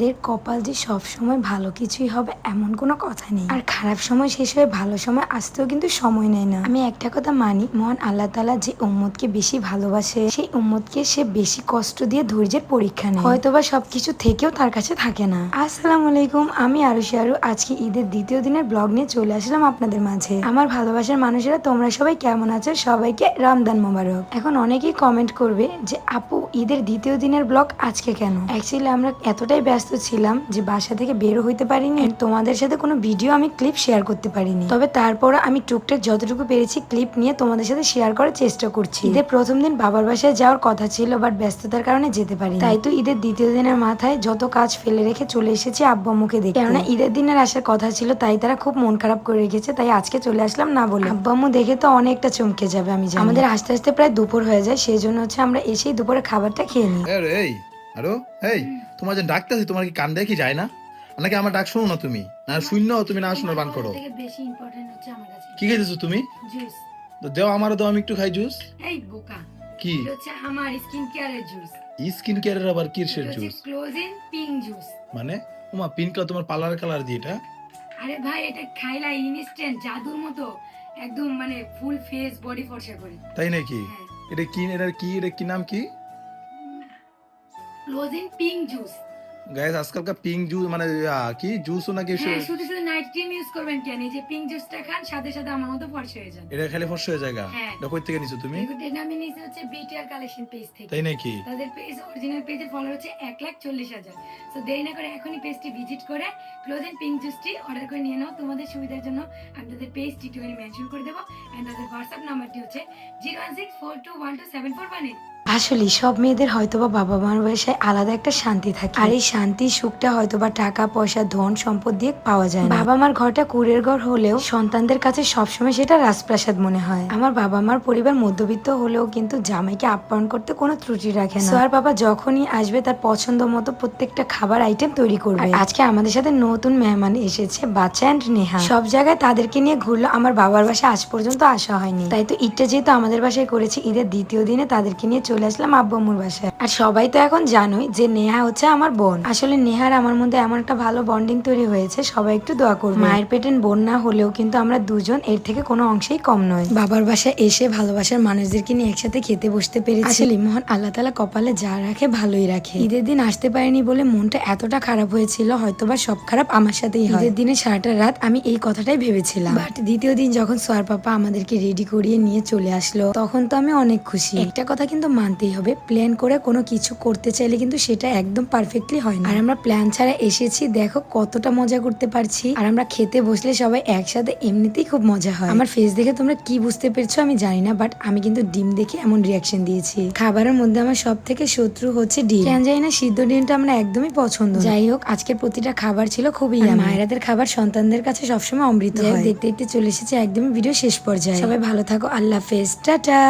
আমাদের কপাল যে সব সময় ভালো কিছুই হবে এমন কোনো কথা নেই, আর খারাপ সময় শেষ হয়ে ভালো সময় আসতেও কিন্তু সময় নেয় না। আমি একটা কথা মানি, মহান আল্লাহ তাআলা যে উম্মতকে বেশি ভালোবাসে সেই উম্মতকে সে বেশি কষ্ট দিয়ে ধৈর্যের পরীক্ষা নেয়, হয়তোবা সবকিছু থেকেও তার কাছে থাকে না। আসসালামু আলাইকুম, আমি আরুষি আরু। আজকে ঈদের দ্বিতীয় দিনের ব্লগ নিয়ে চলে আসলাম আপনাদের মাঝে। আমার ভালোবাসার মানুষেরা, তোমরা সবাই কেমন আছো? সবাইকে রমজান মোবারক। এখন অনেকেই কমেন্ট করবে যে আপু ঈদের দ্বিতীয় দিনের ব্লগ আজকে কেন? অ্যাকচুয়ালি আমরা এতটাই ব্যস্ত ছিলাম যে বাসা থেকে বেরো হইতে পারিনি, তোমাদের সাথে কোনো ভিডিও আমি ক্লিপ শেয়ার করতে পারিনি। তবে তারপর আমি টুকটাক যতটুকু পেরেছি ক্লিপ নিয়ে তোমাদের সাথে শেয়ার করার চেষ্টা করছি। ঈদের প্রথম দিন বাবার বাসায় যাওয়ার কথা ছিল, বাট ব্যস্ততার কারণে যেতে পারি। তাই তো ঈদের দ্বিতীয় দিনের মাথায় যত কাজ ফেলে রেখে চলে এসেছি আব্বু আম্মুকে দেখতে। কেননা ঈদের দিনের আসার কথা ছিল, তাই তারা খুব মন খারাপ করে রেখেছে, তাই আজকে চলে আসলাম না বলে। আব্বু আম্মু দেখে তো অনেকটা চমকে যাবে আমি জানি। আমাদের আস্তে আস্তে প্রায় দুপুর হয়ে যায়, সেই জন্য হচ্ছে আমরা এসেই দুপুরে খাবারটা খেয়ে নিই। এই আরো এই তোমার যে ডাকতেছি, তোমার কি কান দেখি যায় না? নাকি আমার ডাক শোনো না তুমি? না শূন্য তুমি না শোনার বান করো? বেশি ইম্পর্টেন্ট হচ্ছে আমার কাছে কি খাইতেছো তুমি? জুস। তো দেও, আমারও দাও, আমি একটু খাই জুস। এই বোকা, কি এটা হচ্ছে আমার স্কিন কেয়ারের জুস। স্কিন কেয়ারের আবার কিসের জুস? ক্লোজিন pink juice. মানে ওমা, পিঙ্ক কালার, তোমার পার্লার কালার দিয়ে এটা? আরে ভাই, এটা খাইলা ইনস্ট্যান্ট জাদুর মতো একদম মানে ফুল ফেস বডি ফর্সা করে। তাই নাকি? হ্যাঁ। এটা কি, এটা কি নাম কি? ক্লোজিন পিঙ্ক জুস। গাইস, আজকালকার পিঙ্ক জুস মানে কি জুসও নাকি? হ্যাঁ, শুধু শুধু নাইট ক্রিম ইউজ করবেন কেন? এই যে পিঙ্ক জুসটা খান, সাথে সাথে আমার মতো ফর্সা হয়ে যান। এটা খেলে ফর্সা হয়ে যায়? হ্যাঁ। এটা কই থেকে নিছো তুমি? এটা আমি নিয়েছি হচ্ছে বিটিআর কালেকশন পেজ থেকে। তাই নাকি? তাদের পেজ, অরিজিনাল পেজের ফলোয়ার হচ্ছে 1,40,000। সো দেরি না করে এখনই পেজটি ভিজিট করে ক্লোজিন পিঙ্ক জুসটি অর্ডার করে নিয়ে নাও। তোমাদের সুবিধার জন্য আমি তাদের পেজ টিটিওনি মেনশন করে দেবো, এন্ড তাদের হোয়াটসঅ্যাপ নাম্বারটি হচ্ছে 01642127418। আসলে সব মেয়েদের হয়তোবা বাবা মার বাসায় আলাদা একটা শান্তি থাকে, আর এই শান্তি সুখটা হয়তোবা টাকা পয়সা ধন সম্পদ দিয়ে পাওয়া যায় না। বাবা মার ঘরটা কুড়ের ঘর হলেও সন্তানদের কাছে সবসময় সেটা রাজপ্রাসাদ মনে হয়। আমার বাবা মার পরিবার মধ্যবিত্ত হলেও কিন্তু জামাইকে আপ্যায়ন করতে কোনো ত্রুটি রাখে না। আর বাবা যখনই আসবে তার পছন্দ মতো প্রত্যেকটা খাবার আইটেম তৈরি করবে। আজকে আমাদের সাথে নতুন মেহমান এসেছে, বাচ্চা এন্ড নেহা। সব জায়গায় তাদেরকে নিয়ে ঘুরলো, আমার বাবার বাসায় আজ পর্যন্ত আসা হয়নি। তাই তো ঈদটা যেহেতু আমাদের বাসায় করেছি, ঈদের দ্বিতীয় দিনে তাদেরকে নিয়ে চলে আসলাম আব্বু আম্মুর বাসায়। আর সবাই তো এখন জানোই যে নেহা হচ্ছে আমার বোন। আসলে নেহার আমার মধ্যে এমন একটা ভালো বন্ডিং তৈরি হয়েছে, সবাই একটু দোয়া করবে। মায়ের পেটের বোন না হলেও কিন্তু আমরা দুজন এর থেকে কোনো অংশেই কম নয়। বাবার বাসায় এসে ভালোবাসার মানুষদেরকে নিয়ে একসাথে খেতে বসতে পেরেছি। আসলে মহান আল্লাহ তাআলা কপালে যা রাখে ভালোই রাখে। ঈদের দিন আসতে পারিনি বলে মনটা এতটা খারাপ হয়েছিল, হয়তোবা সব খারাপ আমার সাথেই হয়। ঈদের দিনে সারাটা রাত আমি এই কথাটাই ভেবেছিলাম, বাট দ্বিতীয় দিন যখন সোয়ার পাপা আমাদেরকে রেডি করিয়ে নিয়ে চলে আসলো, তখন তো আমি অনেক খুশি। একটা কথা কিন্তু মানতেই হবে, প্ল্যান করে কোনো কিছু করতে চাইলে কিন্তু সেটা একদম পারফেক্টলি হয় না। আর আমরা প্ল্যান ছাড়া এসেছি, দেখো কতটা মজা করতে পারছি। আর আমরা খেতে বসলে সবাই একসাথে এমনিতেই খুব মজা হয়। আমার ফেস দেখে তোমরা কি বুঝতে পেরেছো আমি জানি না, বাট আমি কিন্তু ডিম দেখে এমন রিয়াকশন দিয়েছি। খাবারের মধ্যে আমার সব থেকে শত্রু হচ্ছে ডিম। কেন জানি না, সিদ্ধ ডিমটা আমরা একদমই পছন্দ। যাই হোক, আজকের প্রতিটা খাবার ছিল খুবই মায়েরাদের খাবার সন্তানদের কাছে সবসময় অমৃত হয়। দেখতে দেখতে চলে এসেছে একদমই ভিডিও শেষ পর্যায়ে। সবাই ভালো থাকো, আল্লাহ হাফেজ, টাটা।